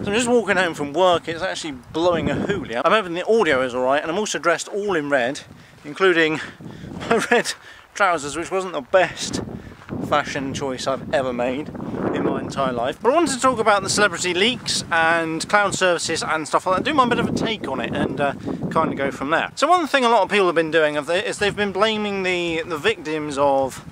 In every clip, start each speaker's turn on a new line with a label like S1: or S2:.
S1: So I'm just walking home from work, it's actually blowing a hoolie. I'm hoping the audio is alright, and I'm also dressed all in red, including my red trousers, which wasn't the best fashion choice I've ever made in my entire life. But I wanted to talk about the celebrity leaks and cloud services and stuff like that, do my bit of a take on it and kind of go from there. So one thing a lot of people have been doing is they've been blaming the victims of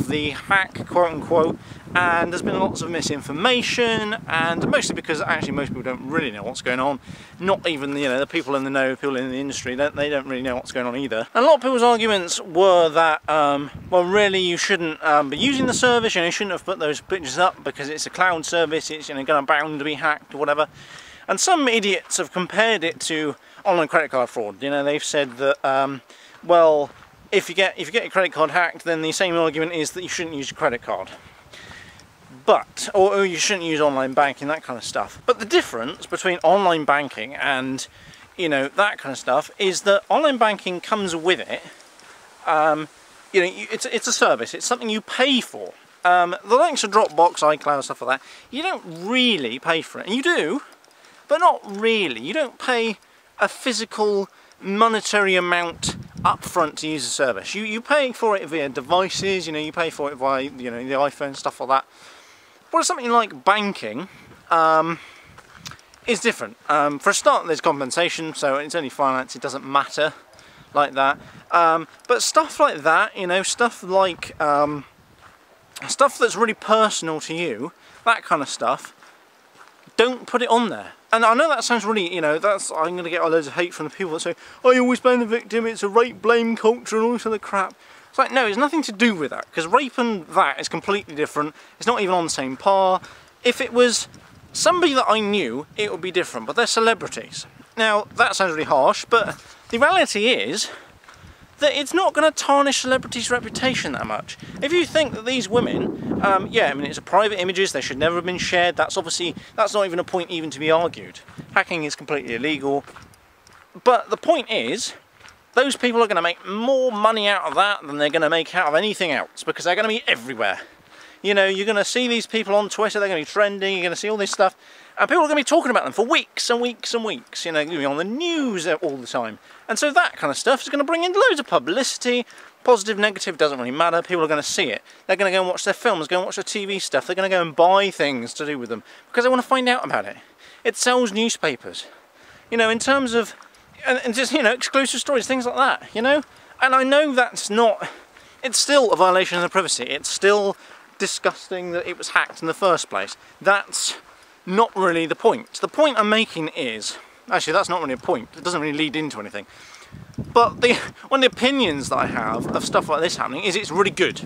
S1: the hack, quote unquote, and there's been lots of misinformation, and mostly because actually most people don't really know what's going on. Not even the people in the know, people in the industry, they don't really know what's going on either. And a lot of people's arguments were that well, really you shouldn't be using the service, you shouldn't have put those pictures up because it's a cloud service, it's bound to be hacked or whatever. And some idiots have compared it to online credit card fraud. They've said that well, if you get your credit card hacked, then the same argument is that you shouldn't use your credit card. Or you shouldn't use online banking, that kind of stuff. But the difference between online banking and, that kind of stuff is that online banking comes with it. It's a service, it's something you pay for. The likes of Dropbox, iCloud, stuff like that, you don't really pay for it. And you do, but not really. You don't pay a physical monetary amount up front to use the service. You pay for it via devices, you pay for it via the iPhone, stuff like that. But something like banking is different. For a start, there's compensation, so it's only finance, it doesn't matter like that. But stuff like that, stuff like stuff that's really personal to you, that kind of stuff, don't put it on there. And I know that sounds really, I'm going to get loads of hate from the people that say, oh, you always blame the victim, it's a rape blame culture and all this other crap. It's like, no, it's nothing to do with that, because rape and that is completely different. It's not even on the same par. If it was somebody that I knew, it would be different, but they're celebrities. Now, that sounds really harsh, but the reality is that it's not going to tarnish celebrities' reputation that much. If you think that these women, it's a private images, they should never have been shared, that's not even a point even to be argued. Hacking is completely illegal. But the point is, those people are going to make more money out of that than they're going to make out of anything else, because they're going to be everywhere. You're going to see these people on Twitter, they're going to be trending, you're going to see all this stuff, and people are going to be talking about them for weeks and weeks and weeks, they're going to be on the news all the time. And so that kind of stuff is going to bring in loads of publicity, positive, negative, doesn't really matter, people are going to see it. They're going to go and watch their films, go and watch their TV stuff, they're going to go and buy things to do with them, because they want to find out about it. It sells newspapers. In terms of and just, exclusive stories, things like that, And I know that's not, it's still a violation of the privacy. It's still disgusting that it was hacked in the first place. That's not really the point. The point I'm making is, actually that's not really a point, it doesn't really lead into anything. But one of the opinions that I have of stuff like this happening is it's really good.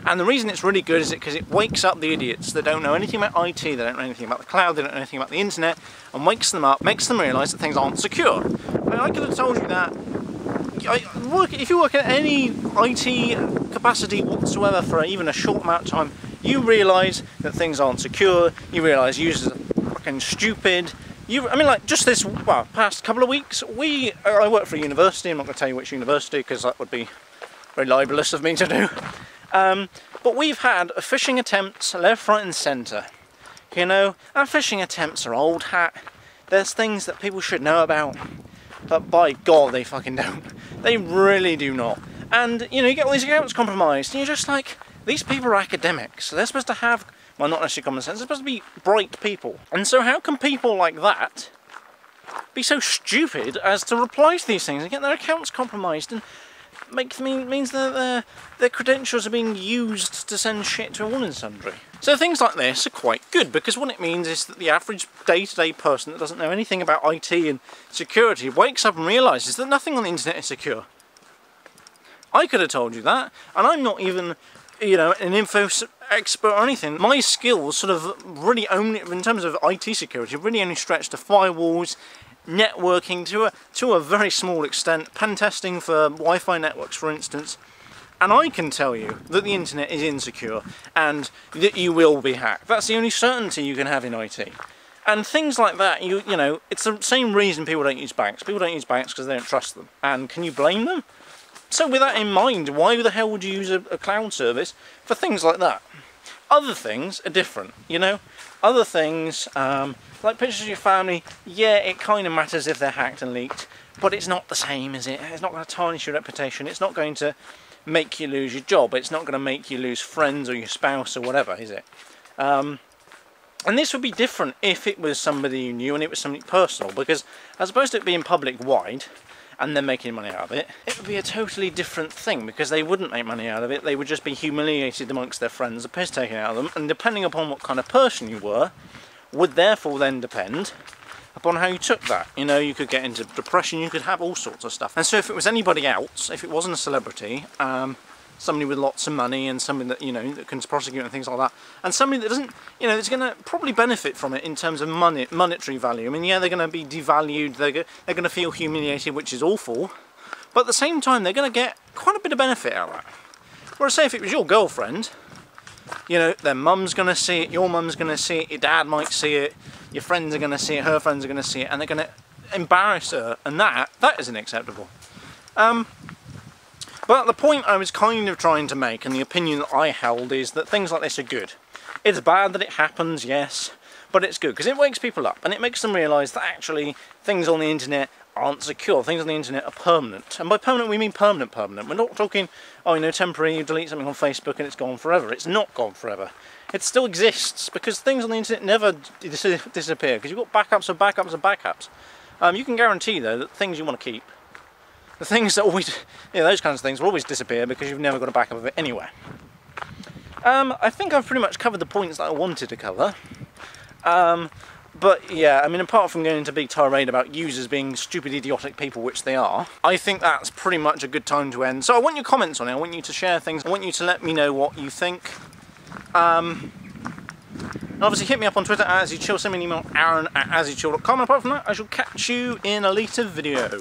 S1: And the reason it's really good is because it wakes up the idiots that don't know anything about IT, they don't know anything about the cloud, they don't know anything about the internet, and wakes them up, makes them realise that things aren't secure. I could have told you that if you work at any IT capacity whatsoever for even a short amount of time, you realise that things aren't secure, you realise users are fucking stupid. Just this past couple of weeks, I work for a university, I'm not going to tell you which university because that would be very libelous of me to do. But we've had phishing attempts left, right and centre. And phishing attempts are old hat. There's things that people should know about. But by God, they fucking don't. They really do not. And, you get all these accounts compromised, and you're just like, these people are academics. So they're supposed to have, well, not necessarily common sense, they're supposed to be bright people. And so how can people like that be so stupid as to reply to these things and get their accounts compromised and means that their credentials are being used to send shit to all and sundry. So things like this are quite good, because what it means is that the average day-to-day person that doesn't know anything about IT and security wakes up and realises that nothing on the internet is secure. I could have told you that, and I'm not even, an info expert or anything. My skills sort of really only, in terms of IT security, really only stretch to firewalls, networking to a very small extent, pen testing for Wi-Fi networks for instance, and I can tell you that the internet is insecure and that you will be hacked. That's the only certainty you can have in IT. And things like that, it's the same reason people don't use banks. People don't use banks because they don't trust them. And can you blame them? So with that in mind, why the hell would you use a cloud service for things like that? Other things are different, Other things, like pictures of your family, yeah, it kind of matters if they're hacked and leaked, but it's not the same, is it? It's not going to tarnish your reputation. It's not going to make you lose your job. It's not going to make you lose friends or your spouse or whatever, is it? And this would be different if it was somebody you knew and it was something personal, because as opposed to it being public wide and then making money out of it, it would be a totally different thing, because they wouldn't make money out of it. They would just be humiliated amongst their friends, the piss taken out of them, and depending upon what kind of person you were, would therefore then depend upon how you took that. You know, you could get into depression, you could have all sorts of stuff. And so if it was anybody else, if it wasn't a celebrity, somebody with lots of money and somebody that, you know, that can prosecute and things like that, and somebody that doesn't, you know, that's going to probably benefit from it in terms of monetary value. I mean, yeah, they're going to be devalued, they're going to feel humiliated, which is awful, but at the same time they're going to get quite a bit of benefit out of that. Whereas say if it was your girlfriend, you know, their mum's going to see it, your mum's going to see it, your dad might see it, your friends are going to see it, her friends are going to see it, and they're going to embarrass her, and that isn't acceptable. But the point I was kind of trying to make, and the opinion that I held, is that things like this are good. It's bad that it happens, yes, but it's good because it wakes people up and it makes them realise that actually things on the internet aren't secure. Things on the internet are permanent, and by permanent we mean permanent. We're not talking, oh, you know, temporary, you delete something on Facebook and it's gone forever. It's not gone forever. It still exists, because things on the internet never disappear, because you've got backups of backups of backups. You can guarantee though that things you want to keep, the things that always, you know, those kinds of things will always disappear because you've never got a backup of it anywhere. I think I've pretty much covered the points that I wanted to cover. But yeah, I mean, apart from going into a big tirade about users being stupid, idiotic people, which they are, I think that's pretty much a good time to end. So I want your comments on it, I want you to share things, I want you to let me know what you think. And obviously hit me up on Twitter at AsYouChill, send me an email, Aaron@AsYouChill.com, and apart from that, I shall catch you in a later video.